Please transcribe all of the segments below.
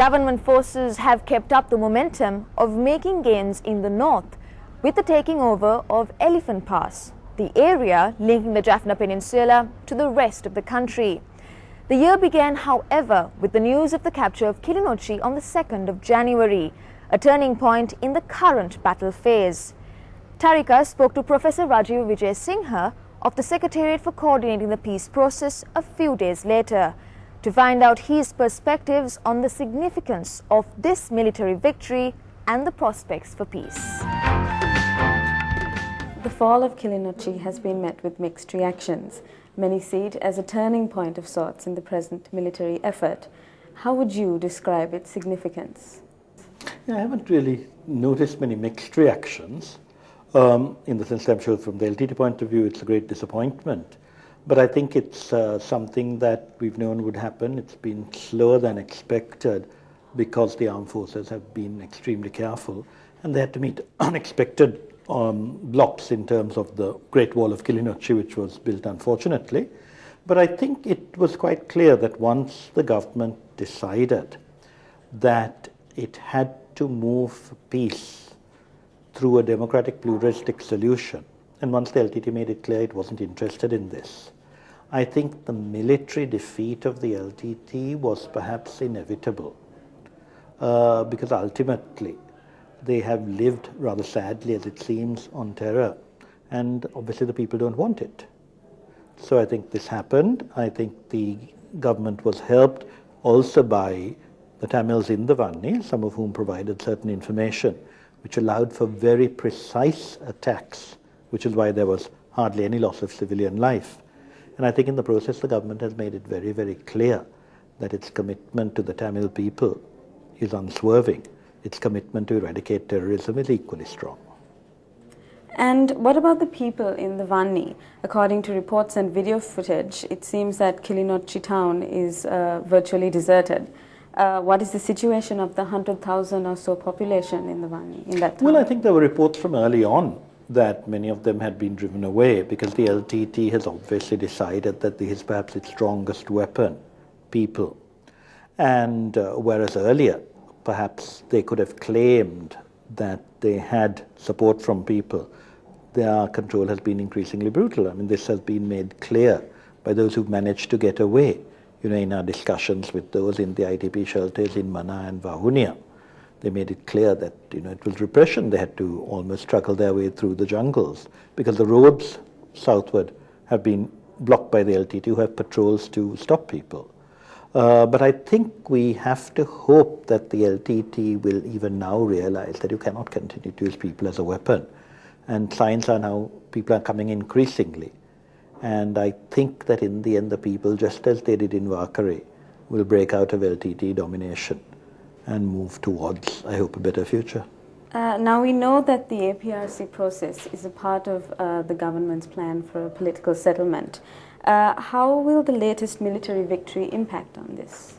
government forces have kept up the momentum of making gains in the north with the taking over of Elephant Pass, the area linking the Jaffna Peninsula to the rest of the country. The year began, however, with the news of the capture of Kilinochchi on the 2nd of January, a turning point in the current battle phase. Tarika spoke to Professor Rajiva Wijesinghe of the Secretariat for Coordinating the Peace Process a few days later to find out his perspectives on the significance of this military victory and the prospects for peace. The fall of Kilinochchi has been met with mixed reactions. Many see it as a turning point of sorts in the present military effort. How would you describe its significance? Yeah, I haven't really noticed many mixed reactions. In the sense, I'm sure from the LTT point of view, it's a great disappointment. But I think it's something that we've known would happen. It's been slower than expected because the armed forces have been extremely careful and they had to meet unexpected blocks in terms of the Great Wall of Kilinochchi, which was built unfortunately. But I think it was quite clear that once the government decided that it had to move for peace through a democratic pluralistic solution, and once the LTT made it clear it wasn't interested in this, I think the military defeat of the LTT was perhaps inevitable because ultimately they have lived rather sadly, as it seems, on terror, and obviously the people don't want it. So I think this happened. I think the government was helped also by the Tamils in the Vanni, some of whom provided certain information which allowed for very precise attacks, which is why there was hardly any loss of civilian life. And I think in the process the government has made it very, very clear that its commitment to the Tamil people is unswerving. Its commitment to eradicate terrorism is equally strong. And what about the people in the Vanni? According to reports and video footage, it seems that Kilinochchi town is virtually deserted. What is the situation of the 100,000 or so population in the Vanni, in that town? Well, I think there were reports from early on that many of them had been driven away because the LTT has obviously decided that this is perhaps its strongest weapon, people. And whereas earlier, perhaps they could have claimed that they had support from people, their control has been increasingly brutal. I mean, this has been made clear by those who've managed to get away. In our discussions with those in the ITP shelters in Mana and Vahunia, they made it clear that it was repression. They had to almost struggle their way through the jungles because the roads southward have been blocked by the LTT, who have patrols to stop people. But I think we have to hope that the LTT will even now realize that you cannot continue to use people as a weapon. And signs are now, people are coming increasingly. And I think that in the end, the people, just as they did in Vakare, will break out of LTT domination and move towards, I hope, a better future. Now we know that the APRC process is a part of the government's plan for a political settlement. How will the latest military victory impact on this?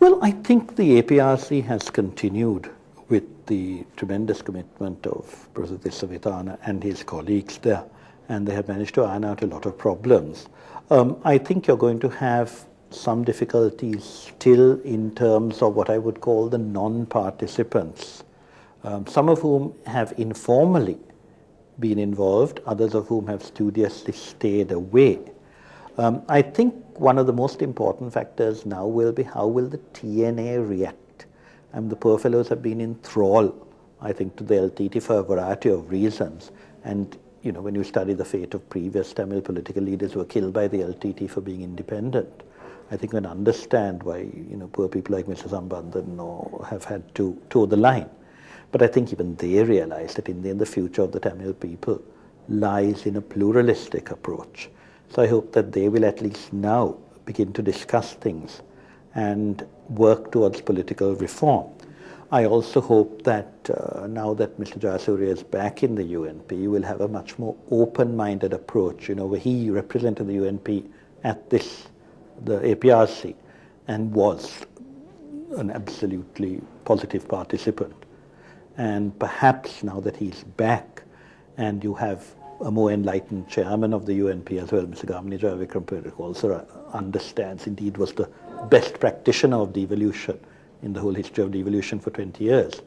Well, I think the APRC has continued with the tremendous commitment of Professor Savitana and his colleagues there, and they have managed to iron out a lot of problems. I think you're going to have some difficulties still in terms of what I would call the non-participants, some of whom have informally been involved, others of whom have studiously stayed away. I think one of the most important factors now will be how will the TNA react. The poor fellows have been in thrall, I think, to the LTT for a variety of reasons. And when you study the fate of previous Tamil political leaders who were killed by the LTT for being independent, I think we can understand why poor people like Mr. Sambandhan have had to toe the line. But I think even they realize that in the end, the future of the Tamil people lies in a pluralistic approach. So I hope that they will at least now begin to discuss things and work towards political reform. I also hope that now that Mr. Jayasuriya is back in the UNP, you will have a much more open-minded approach. Where he represented the UNP at the APRC and was an absolutely positive participant. And perhaps now that he's back and you have a more enlightened chairman of the UNP as well, Mr. Gamini Jayavikram, who also understands, indeed was the best practitioner of devolution in the whole history of devolution for 20 years,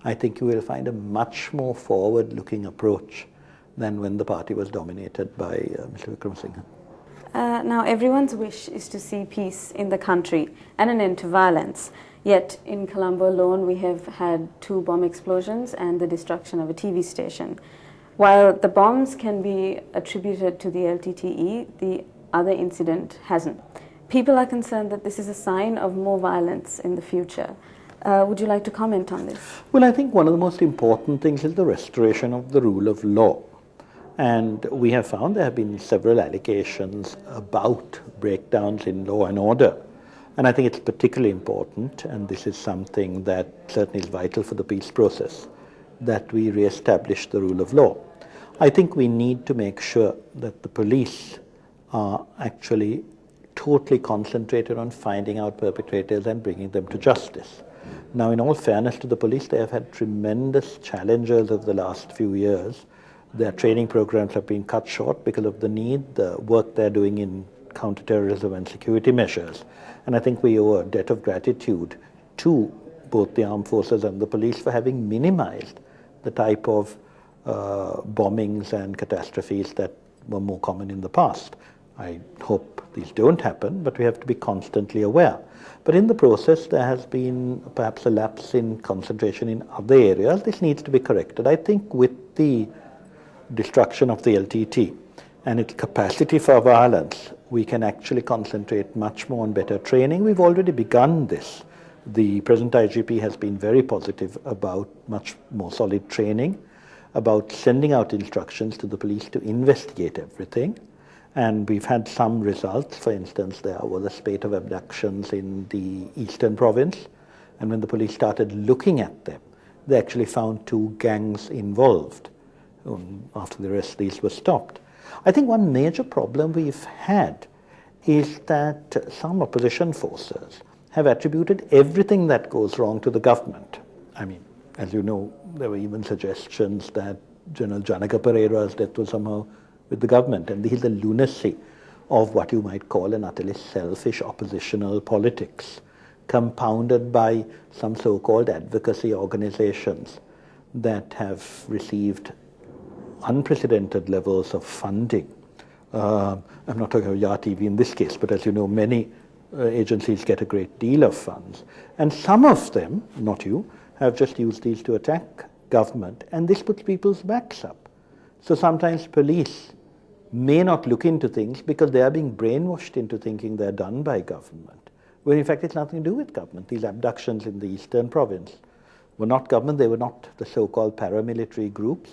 I think you will find a much more forward-looking approach than when the party was dominated by Mr. Wijesinghe. Now, everyone's wish is to see peace in the country and an end to violence. Yet, in Colombo alone, we have had 2 bomb explosions and the destruction of a TV station. While the bombs can be attributed to the LTTE, the other incident hasn't. People are concerned that this is a sign of more violence in the future. Would you like to comment on this? Well, I think one of the most important things is the restoration of the rule of law. And we have found there have been several allegations about breakdowns in law and order. And I think it's particularly important, and this is something that certainly is vital for the peace process, that we re-establish the rule of law. I think we need to make sure that the police are actually totally concentrated on finding out perpetrators and bringing them to justice. Now, in all fairness to the police, they have had tremendous challenges over the last few years. Their training programs have been cut short because of the need, the work they're doing in counterterrorism and security measures. And I think we owe a debt of gratitude to both the armed forces and the police for having minimized the type of bombings and catastrophes that were more common in the past. I hope these don't happen, but we have to be constantly aware. But in the process, there has been perhaps a lapse in concentration in other areas. This needs to be corrected. I think with the destruction of the LTT and its capacity for violence, we can actually concentrate much more on better training. We've already begun this. The present IGP has been very positive about much more solid training, about sending out instructions to the police to investigate everything. And we've had some results. For instance, there was a spate of abductions in the eastern province. And when the police started looking at them, they actually found 2 gangs involved. After the rest, these were stopped. I think one major problem we've had is that some opposition forces have attributed everything that goes wrong to the government. I mean, as you know, there were even suggestions that General Janaka Pereira's death was somehow with the government. And this is the lunacy of what you might call an utterly selfish oppositional politics, compounded by some so-called advocacy organizations that have received unprecedented levels of funding. I'm not talking about YA TV in this case, but as you know, many agencies get a great deal of funds. And some of them, not you, have just used these to attack government, and this puts people's backs up. So sometimes police may not look into things because they are being brainwashed into thinking they're done by government, when in fact it's nothing to do with government. These abductions in the eastern province were not government, they were not the so-called paramilitary groups.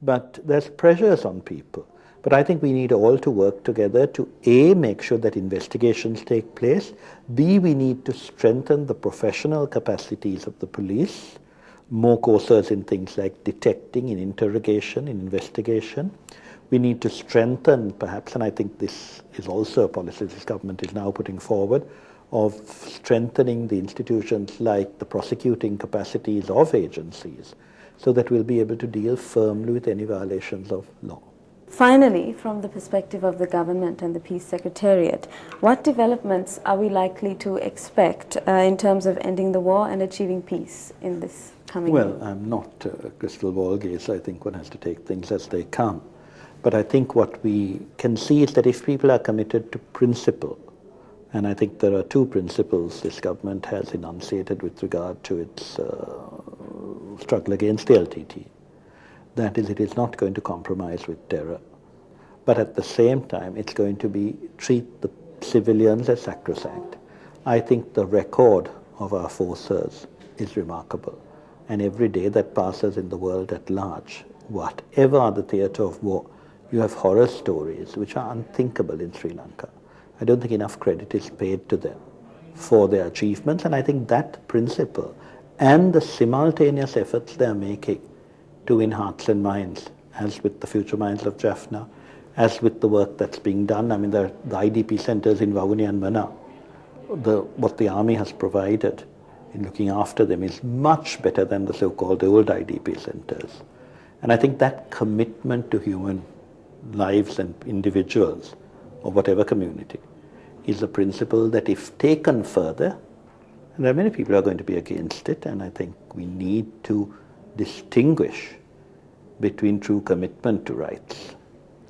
But there's pressures on people. But I think we need all to work together to A, make sure that investigations take place, B, we need to strengthen the professional capacities of the police, more courses in things like detecting, in interrogation, in investigation. We need to strengthen, perhaps, and I think this is also a policy this government is now putting forward, of strengthening the institutions like the prosecuting capacities of agencies, so that we'll be able to deal firmly with any violations of law. Finally, from the perspective of the government and the Peace Secretariat, what developments are we likely to expect in terms of ending the war and achieving peace in this coming year? Well, I'm not a crystal ball gazer. I think one has to take things as they come. But I think what we can see is that if people are committed to principle, and I think there are 2 principles this government has enunciated with regard to its struggle against the LTT. That is, it is not going to compromise with terror, but at the same time it's going to treat the civilians as sacrosanct. I think the record of our forces is remarkable, and every day that passes in the world at large, whatever the theatre of war, you have horror stories which are unthinkable in Sri Lanka. I don't think enough credit is paid to them for their achievements, and I think that principle and the simultaneous efforts they are making to win hearts and minds, as with the Future Minds of Jaffna, as with the work that's being done. I mean, the IDP centers in Vavuni and Mana, what the army has provided in looking after them is much better than the so-called old IDP centers. And I think that commitment to human lives and individuals, of whatever community, is a principle that if taken further, And there are many people who are going to be against it, and I think we need to distinguish between true commitment to rights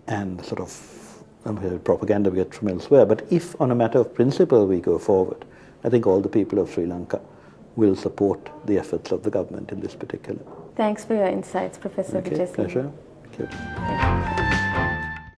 and the sort of propaganda we get from elsewhere. But if on a matter of principle we go forward, I think all the people of Sri Lanka will support the efforts of the government in this particular. Thanks for your insights, Professor Wijesinghe. Pleasure. Thank you. Thank you.